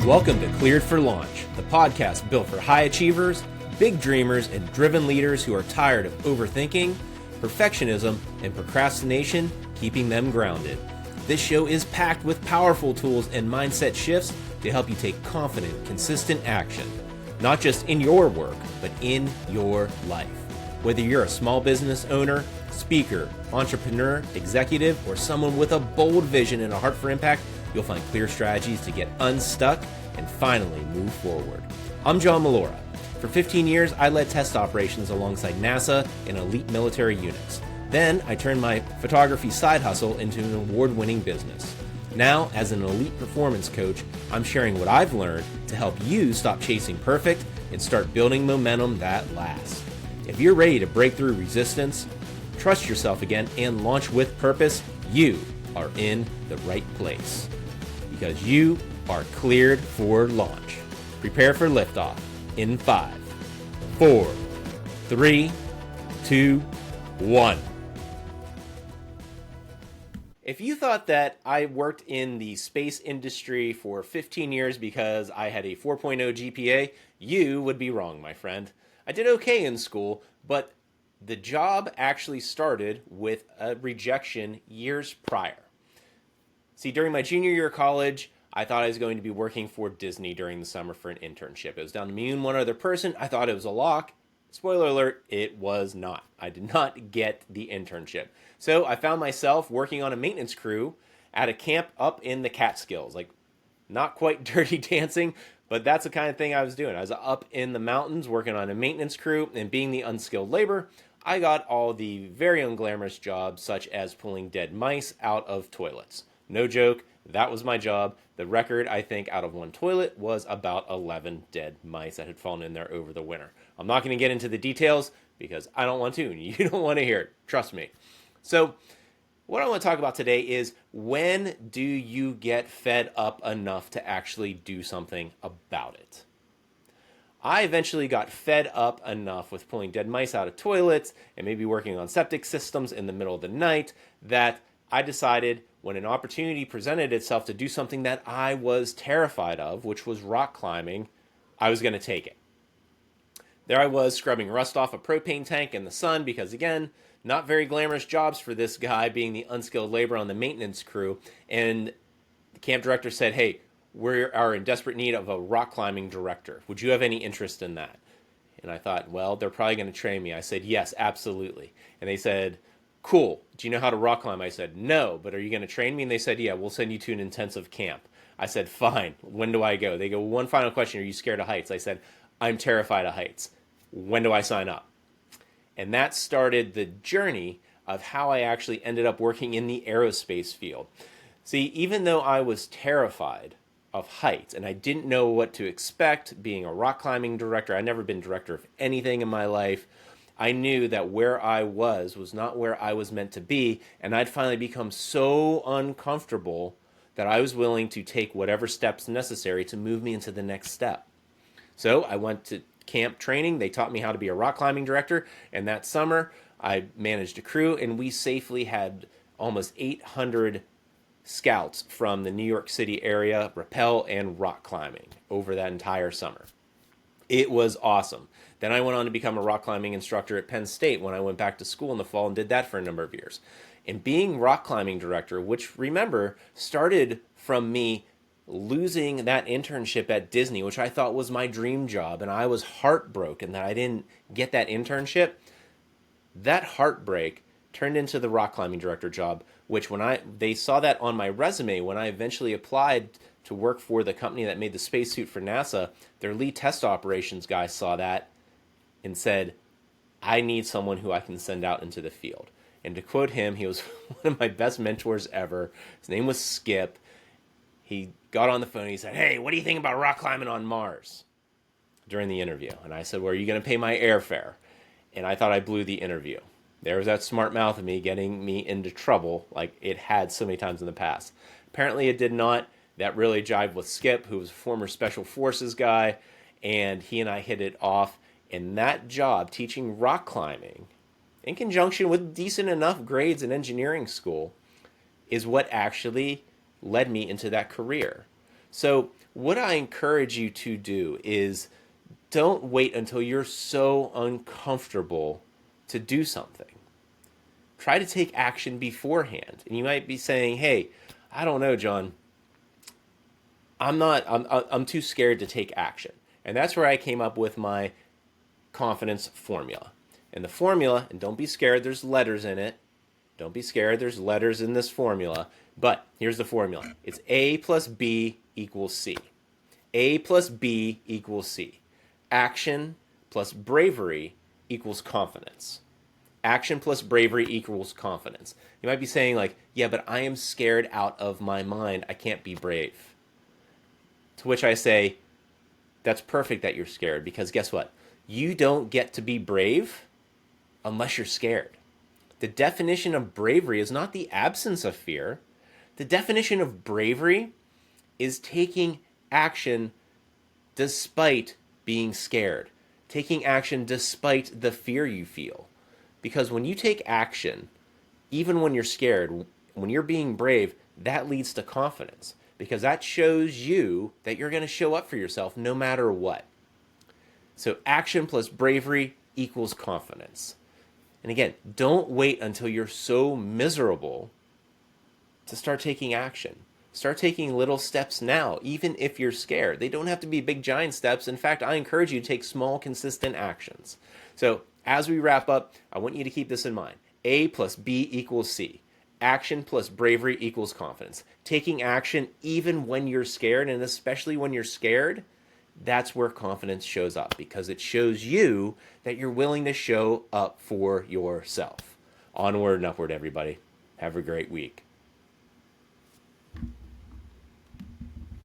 Welcome to Cleared for Launch, the podcast built for high achievers, big dreamers, and driven leaders who are tired of overthinking, perfectionism, and procrastination, keeping them grounded. This show is packed with powerful tools and mindset shifts to help you take confident, consistent action, not just in your work, but in your life. Whether you're a small business owner, speaker, entrepreneur, executive, or someone with a bold vision and a heart for impact, you'll find clear strategies to get unstuck and finally move forward. I'm John Malora. For 15 years, I led test operations alongside NASA and elite military units. Then I turned my photography side hustle into an award-winning business. Now, as an elite performance coach, I'm sharing what I've learned to help you stop chasing perfect and start building momentum that lasts. If you're ready to break through resistance, trust yourself again, and launch with purpose, you are in the right place. Because you are cleared for launch. Prepare for liftoff in 5, 4, 3, 2, 1. If you thought that I worked in the space industry for 15 years because I had a 4.0 GPA, you would be wrong, my friend. I did okay in school, but the job actually started with a rejection years prior. See, during my junior year of college, I thought I was going to be working for Disney during the summer for an internship. It was down to me and one other person. I thought it was a lock. Spoiler alert, it was not. I did not get the internship. So I found myself working on a maintenance crew at a camp up in the Catskills. Like, not quite Dirty Dancing, but that's the kind of thing I was doing. I was up in the mountains working on a maintenance crew, and being the unskilled labor, I got all the very unglamorous jobs, such as pulling dead mice out of toilets. No joke, that was my job. The record, I think, out of one toilet was about 11 dead mice that had fallen in there over the winter. I'm not going to get into the details because I don't want to, and you don't want to hear it. Trust me. So what I want to talk about today is, when do you get fed up enough to actually do something about it? I eventually got fed up enough with pulling dead mice out of toilets and maybe working on septic systems in the middle of the night that I decided, when an opportunity presented itself to do something that I was terrified of, which was rock climbing, I was going to take it. There I was, scrubbing rust off a propane tank in the sun because, again, not very glamorous jobs for this guy being the unskilled labor on the maintenance crew. And the camp director said, "Hey, we are in desperate need of a rock climbing director. Would you have any interest in that?" And I thought, well, they're probably going to train me. I said, "Yes, absolutely." And they said, "Cool. Do you know how to rock climb?" I said, "No, but are you going to train me?" And they said, "Yeah, we'll send you to an intensive camp." I said, "Fine. When do I go?" They go, "One final question. Are you scared of heights?" I said, "I'm terrified of heights. When do I sign up?" And that started the journey of how I actually ended up working in the aerospace field. See, even though I was terrified of heights and I didn't know what to expect being a rock climbing director, I'd never been director of anything in my life, I knew that where I was not where I was meant to be, and I'd finally become so uncomfortable that I was willing to take whatever steps necessary to move me into the next step. So I went to camp training. They taught me how to be a rock climbing director, and that summer I managed a crew, and we safely had almost 800 scouts from the New York City area rappel and rock climbing over that entire summer. It was awesome. Then I went on to become a rock climbing instructor at Penn State when I went back to school in the fall and did that for a number of years. And being rock climbing director, which, remember, started from me losing that internship at Disney, which I thought was my dream job, and I was heartbroken that I didn't get that internship. That heartbreak turned into the rock climbing director job, which they saw that on my resume when I eventually applied to work for the company that made the spacesuit for NASA. Their lead test operations guy saw that and said, "I need someone who I can send out into the field." And to quote him, he was one of my best mentors ever. His name was Skip. He got on the phone and he said, "Hey, what do you think about rock climbing on Mars?" during the interview. And I said, "Well, are you going to pay my airfare?" And I thought I blew the interview. There was that smart mouth of me getting me into trouble like it had so many times in the past. Apparently it did not. That really jived with Skip, who was a former Special Forces guy, and he and I hit it off. And that job, teaching rock climbing, in conjunction with decent enough grades in engineering school, is what actually led me into that career. So, what I encourage you to do is don't wait until you're so uncomfortable to do something. Try to take action beforehand. And you might be saying, "Hey, I don't know, John. I'm too scared to take action." And that's where I came up with my confidence formula. And the formula, and don't be scared, there's letters in it. Don't be scared, there's letters in this formula. But here's the formula. It's A plus B equals C. A plus B equals C. Action plus bravery equals confidence. Action plus bravery equals confidence. You might be saying, like, yeah, but I am scared out of my mind. I can't be brave. To which I say, that's perfect that you're scared, because guess what? You don't get to be brave unless you're scared. The definition of bravery is not the absence of fear. The definition of bravery is taking action despite being scared, taking action despite the fear you feel. Because when you take action, even when you're scared, when you're being brave, that leads to confidence, because that shows you that you're going to show up for yourself no matter what. So action plus bravery equals confidence. And again, don't wait until you're so miserable to start taking action. Start taking little steps now, even if you're scared. They don't have to be big, giant steps. In fact, I encourage you to take small, consistent actions. So as we wrap up, I want you to keep this in mind. A plus B equals C. Action plus bravery equals confidence. Taking action even when you're scared, and especially when you're scared, that's where confidence shows up, because it shows you that you're willing to show up for yourself. Onward and upward, everybody. Have a great week.